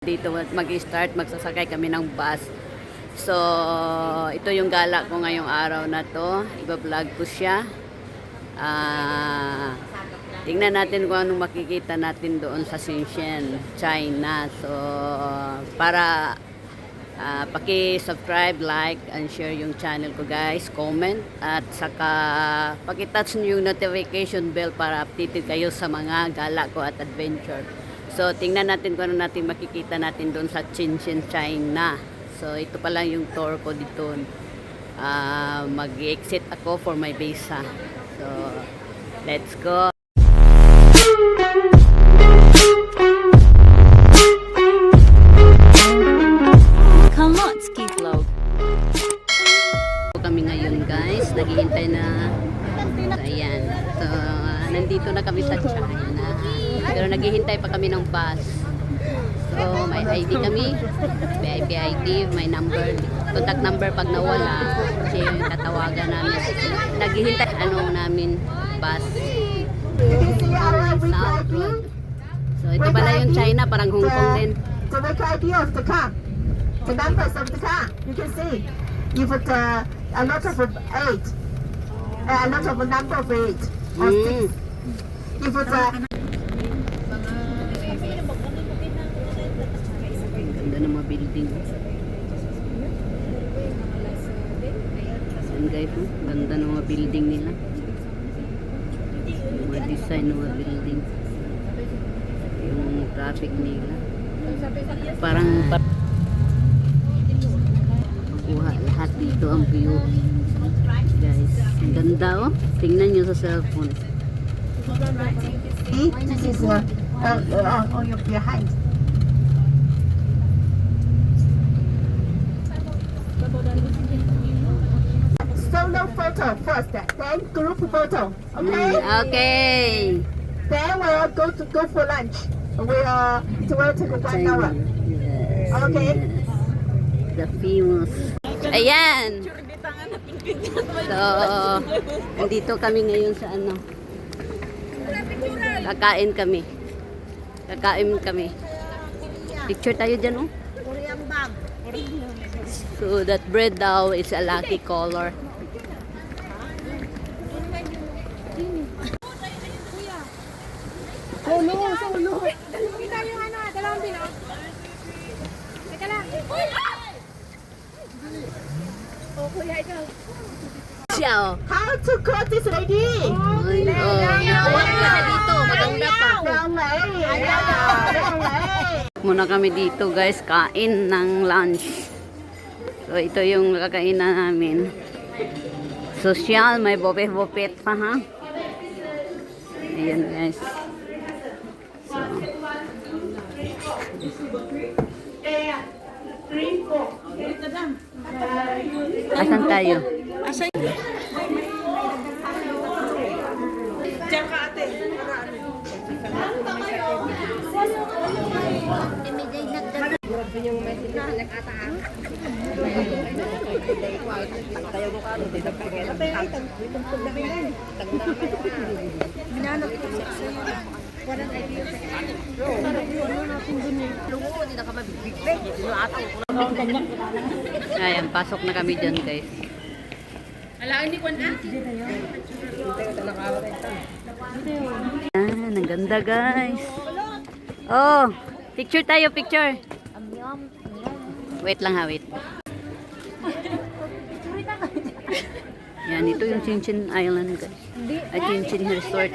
Dito mag-start, magsasakay kami ng bus. So, ito yung gala ko ngayong araw na to. Iba-vlog ko siya. Tingnan natin kung anong makikita natin doon sa Shenzhen, China. So, para paki-subscribe, like, and share yung channel ko guys. Comment. At saka, paki-touch nyo yung notification bell para updated kayo sa mga gala ko at adventure. So, tingnan natin kung ano natin makikita natin doon sa Shenzhen, China. So, ito pa lang yung tour ko dito. Mag-exit ako for my visa. So, let's go. Kalotski vlog. Kami ngayon guys, naghihintay na. So, ayan. So, nandito na kami sa China. Pero naghihintay pa kami ng bus. So, may ID kami. VIP ID, may number. Contact number pag nawala. Kasi yung tatawagan namin. Naghihintay namin bus. South Road. So, ito pala yung China, parang Hong Kong din. To make idea of the car, the numbers of the car, you can see. You put a lot of 8, a lot of a number of 8 or 6. You put Ganda ng mga building. Yan guys, ganda ng mga building nila. Yung mga design ng mga building. Yung traffic nila. Parang kuha lahat dito ang view. Guys, ang ganda oh. Tingnan nyo sa cellphone. see, this is on your behind. Solo photo first, then group photo. Okay. Okay. Then we'll go for lunch. It will take 1 hour. Yes. Okay. The famous. Ayan. So, andito kami ngayon sa ano. Kakain kami. Picture tayo dyan, oh. So, that bread daw is a lucky color. Solo. Kita yung ano, dalawang bino. Teka lang. Oh, kuya, ikaw. Siya, oh. How to call this lady? Ay, oh. Nakawag ka na dito. Maganda pa. Muna kami dito guys, kain ng lunch. So ito yung kakainan namin. Social, may bopet-bopet pa ha. Ayan guys. So. Asan tayo? Ayan, pasok na kami dyan guys. Ayan, ang ganda guys. Oh, picture tayo, picture. Wait lang ha, wait. Yan, ito yung Shenzhen Island guys. At Shenzhen Resort.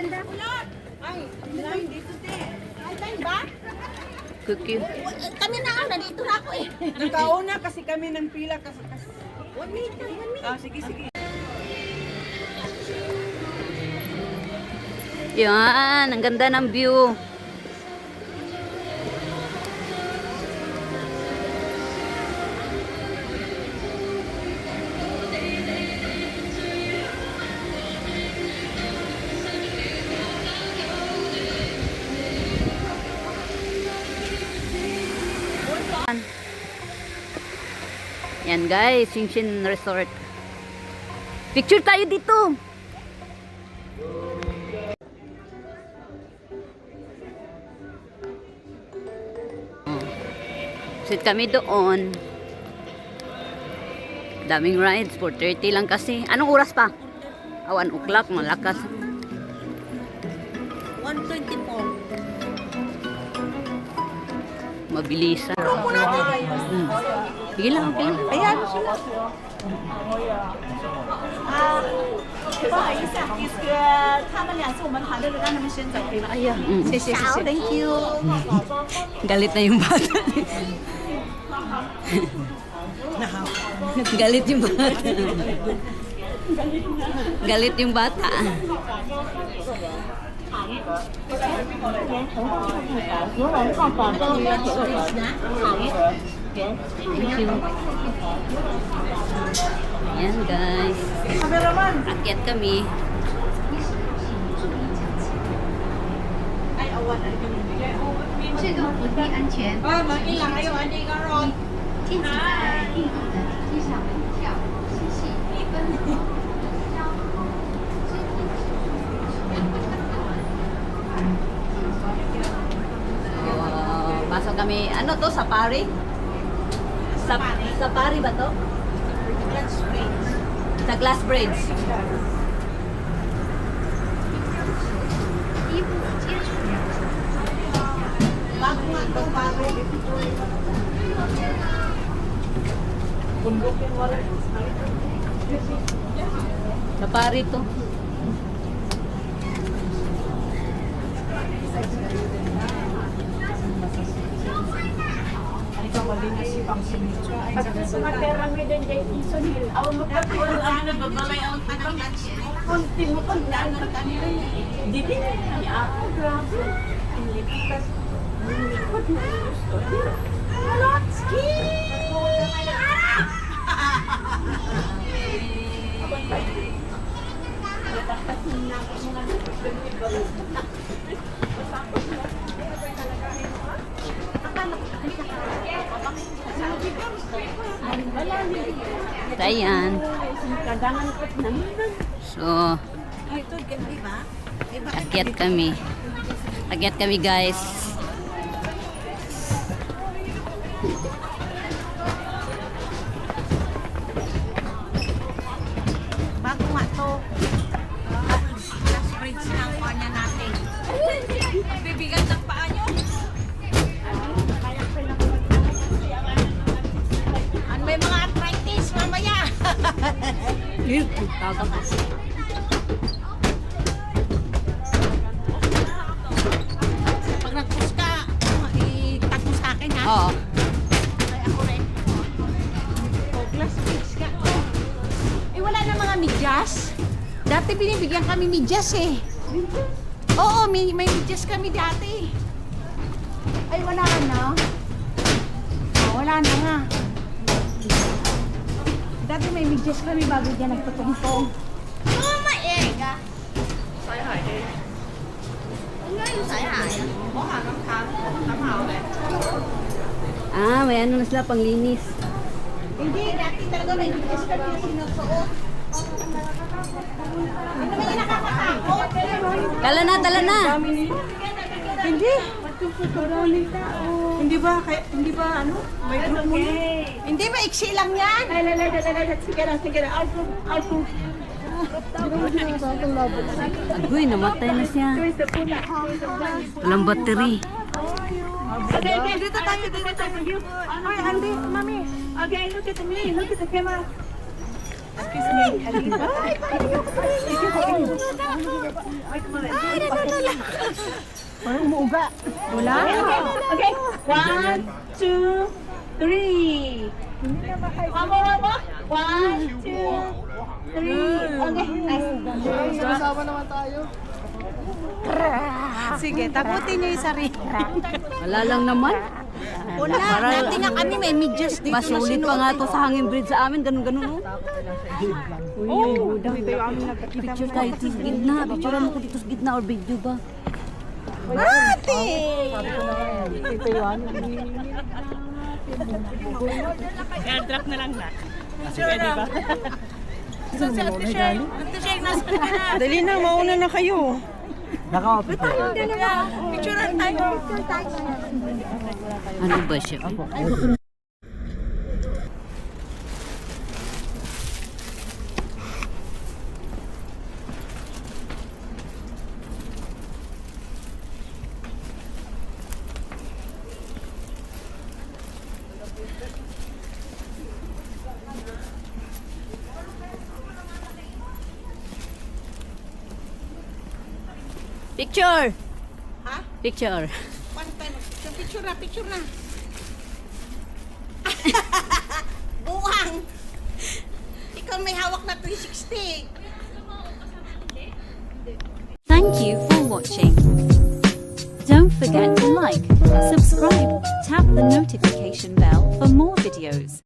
Cookie. Kami na nga, nandito na ako eh. Nakauna kasi kami ng pila kasi. 1 minute, 1 minute. Sige. Yan, ang ganda ng view. Yan guys, Shenzhen Resort. Picture tayo dito. Sit kami doon. Daming rides. 4:30 lang kasi. Anong oras pa? 1 o'clock. Malakas. 124. Mabilisan. Sige lang, okay. Ayan sila. 不好意思啊，他们俩是我们团队的，让他们先走可以吗？哎呀，谢谢谢谢 ，Thank you。 Galit na yung bata. Galit yung bata. Galit yung bata. Ayan guys. Akyat kami. Pasok kami, ano to, safari? Safari ba to? Sa Glass Bridge. Safari to. Ayan. So, akyat kami. Akyat kami guys. Bago nga to. Last bridge na ang kanya natin. Bibigat ng paa nyo. May mga arthritis mamaya. Pag nag-push ka, itag mo sa akin ha. Oo. Ay, ako rin. Glass bridge ka. Eh, wala na mga medyas. Dati binibigyan kami medyas eh. Oo, may medyas kami dati. Ay, wala na. Oh, wala na nga. Dati may medyas kami bago dyan nagpatungtong. Mama, ega. May ano na sila panglinis. Hindi, dati talaga may medyas kami na sinusuot. Ano may nakakatakot? Tala na. Hindi. Hindi ba, ano? May group mo Hindi, maiksi lang yan. Sige na. Agoy, namatay na siya. Walang battery. Okay, dito tayo. Ay, Andy, mami. Okay, look at me. Look at the camera. Excuse me. Parang umuuga. Wala? Okay. 1, 2, 3. Mama. 1, 2, 3. Okay. Sama naman tayo. Sige, takutin niyo yung sarili. Wala lang naman. Wala, dati nga kami may medyas dito. Masulit pa nga to sa hangin bridge sa amin. Ganun. Picture tayo dito sa gitna. Picture mo ko dito sa gitna or video ba? Ate! Airdrop na lang na. Sige, di ba? So, si Ate Sheng. Ate Sheng, nasa ka na. Dali na, mauna na kayo. Picture Picturean tayo. Ano ba siya? Picture! Ha? Picture. Picture na. Buwang! Ikaw may hawak na 360. Thank you for watching. Don't forget to like, subscribe, tap the notification bell for more videos.